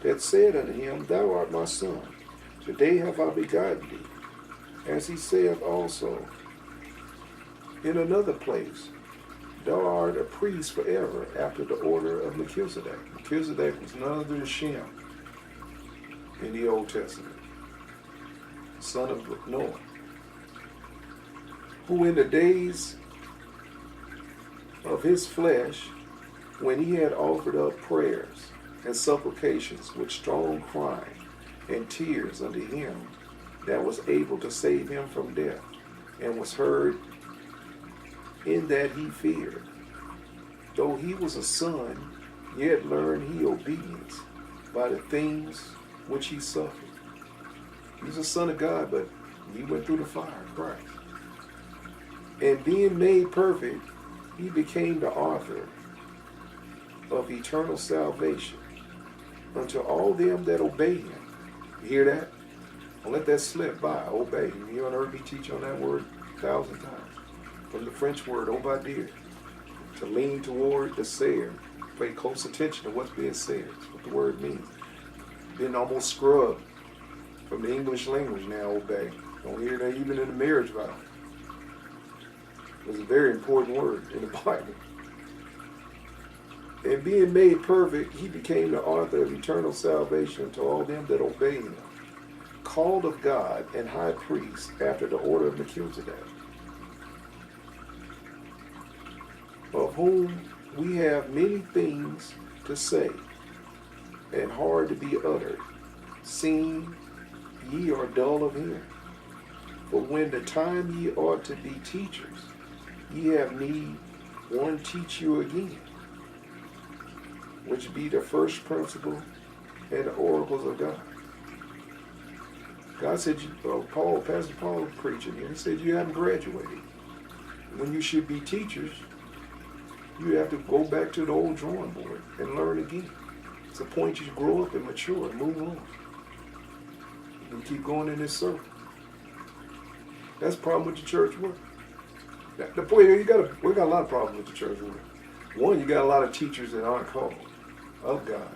that said unto him, Thou art my son, today have I begotten thee. As he saith also in another place, Thou art a priest forever, after the order of Melchizedek. Melchizedek was none other than Shem in the Old Testament, son of Noah, who in the days of his flesh, when he had offered up prayers and supplications with strong crying and tears unto him that was able to save him from death, and was heard in that he feared. Though he was a son, yet learned he obedience by the things which he suffered. He was a son of God, but he went through the fire, Christ. And being made perfect, he became the author of eternal salvation unto all them that obey him. You hear that? Don't let that slip by. Obey. You heard me teach on that word 1,000 times. From the French word, obadir, to lean toward the sayer. Pay close attention to what's being said. That's what the word means. Been almost scrubbed from the English language now, obey. Don't hear that even in the marriage vow. It's a very important word in the Bible. And being made perfect, he became the author of eternal salvation to all them that obey him, called of God and high priest after the order of Melchizedek, of whom we have many things to say, and hard to be uttered, seeing ye are dull of hearing. For when the time ye ought to be teachers, ye have need one teach you again, which be the first principle and the oracles of God. God said, Pastor Paul preaching here, he said you haven't graduated. When you should be teachers, you have to go back to the old drawing board and learn again. It's a point you grow up and mature and move on. And keep going in this circle. That's the problem with the church work. The point is, we got a lot of problems with the church work. One, you got a lot of teachers that aren't called of God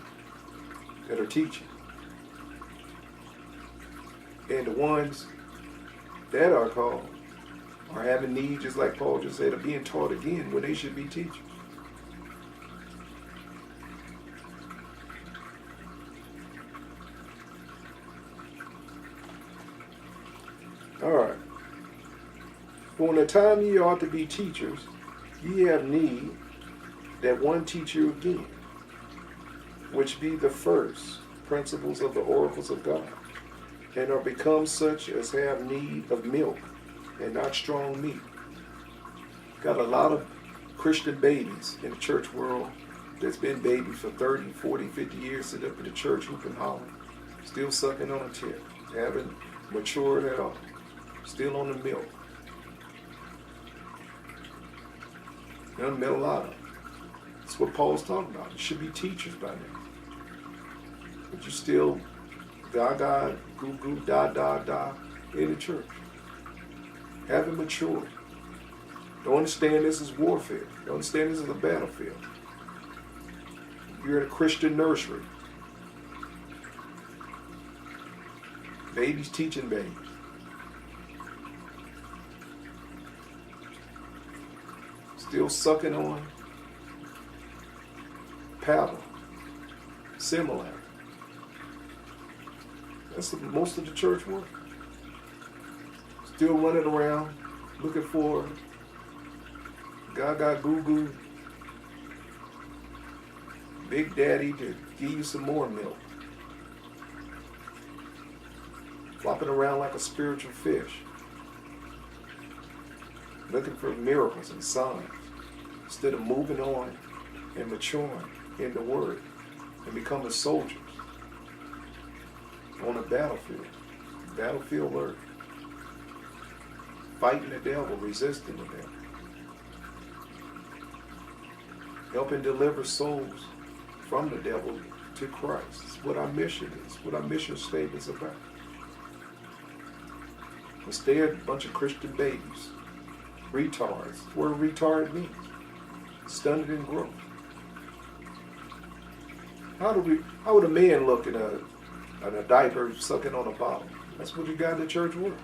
that are teaching. And the ones that are called are having need, just like Paul just said, of being taught again when they should be teachers. All right. For when the time ye ought to be teachers, ye have need that one teach you again, which be the first principles of the oracles of God, and are become such as have need of milk and not strong meat. Got a lot of Christian babies in the church world that's been babies for 30, 40, 50 years, sit up in the church hooping, hollering, still sucking on a tip, haven't matured at all, still on the milk. You done met a lot of them. That's what Paul's talking about. You should be teachers by now. But you still gaga, goo goo, da da da in the church. Haven't matured. Don't understand this is warfare. Don't understand this is a battlefield. You're in a Christian nursery. Babies teaching babies. Still sucking on paddle, similar. That's most of the church work. Still running around looking for gaga goo goo Big Daddy to give you some more milk. Flopping around like a spiritual fish. Looking for miracles and signs instead of moving on and maturing in the Word and becoming soldiers on a battlefield work, fighting the devil, resisting the devil, helping deliver souls from the devil to Christ. That's what our mission is, what our mission statement is about. Instead, a bunch of Christian babies, retards. What retard means? Stunted in growth. How would a man look in a diaper sucking on a bottle? That's what you got in the church world.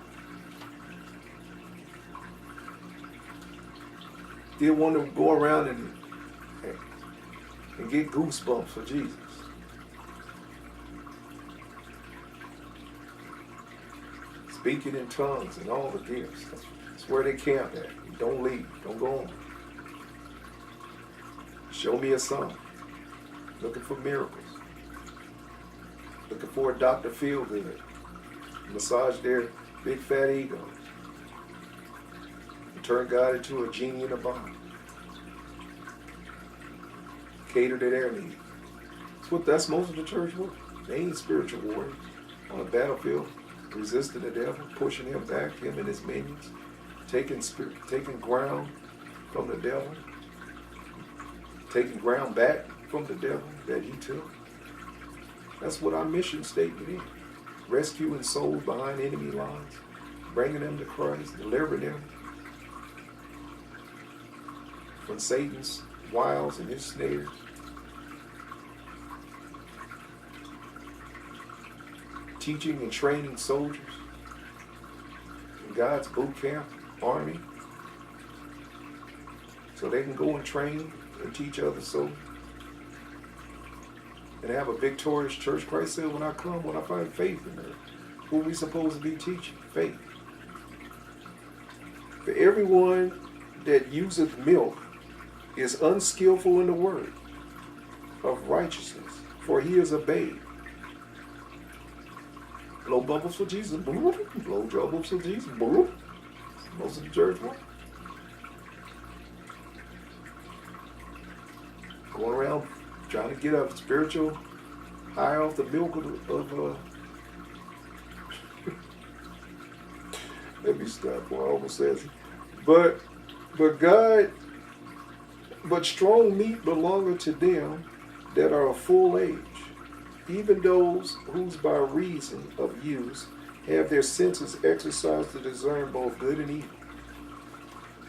They want to go around and get goosebumps for Jesus. Speaking in tongues and all the gifts. That's where they camp at. Don't leave. Don't go on. Show me a sign. Looking for miracles. Looking for a Dr. Feelgood. Massage their big fat ego. And turn God into a genie in a bottle. Cater to their needs. That's most of the church work. They ain't spiritual warriors on the battlefield, resisting the devil, pushing him back, him and his minions, taking ground from the devil, taking ground back from the devil that he took. That's what our mission statement is. Rescuing souls behind enemy lines, bringing them to Christ, delivering them from Satan's wiles and his snares. Teaching and training soldiers in God's boot camp, army, so they can go and train and teach other soldiers and have a victorious church. Christ said, when I come, when I find faith in her, who are we supposed to be teaching? Faith. For everyone that useth milk is unskillful in the word of righteousness, for he is a babe. Blow bubbles for Jesus. Blow bubbles for Jesus. Most of the church work. Going around trying to get a spiritual high off the milk of let me stop what I almost says. But strong meat belongeth to them that are of full age, even those whose by reason of use have their senses exercised to discern both good and evil.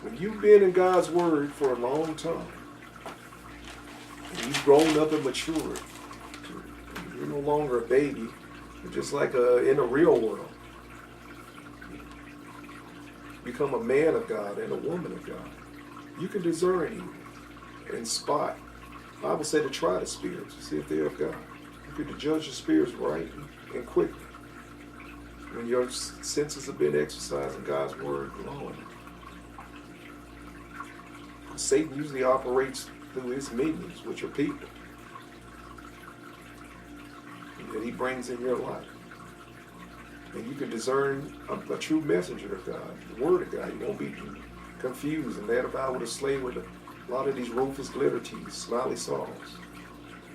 When you've been in God's word for a long time, and you've grown up and matured, you're no longer a baby, you're just like in the real world. Become a man of God and a woman of God. You can discern evil and spot. The Bible said to try the spirits to see if they're of God. You can judge the spirits right and quickly when your senses have been exercised in God's word long. Satan usually operates through his minions, which are people, that he brings in your life. And you can discern a true messenger of God, the word of God. You won't be confused and led about with a slave with a lot of these Rufus Glitter teas, Smiley Sauls,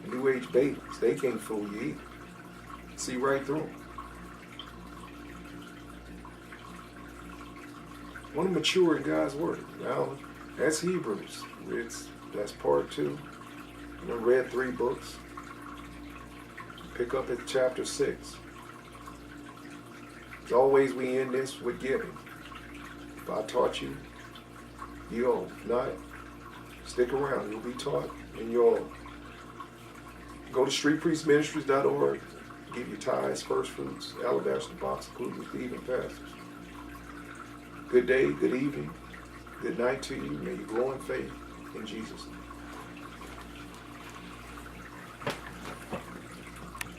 New Age babies. They can't fool you either. See right through them. Want to mature in God's word. Now, that's Hebrews. That's part 2. I read 3 books. Pick up at chapter 6. As always, we end this with giving. If I taught you, you owe. If not, stick around. You'll be taught and you'll owe. Go to streetpriestministries.org. Give you tithes, first fruits, alabaster box, including with even pastors. Good day, good evening, good night to you. May you grow in faith in Jesus' name.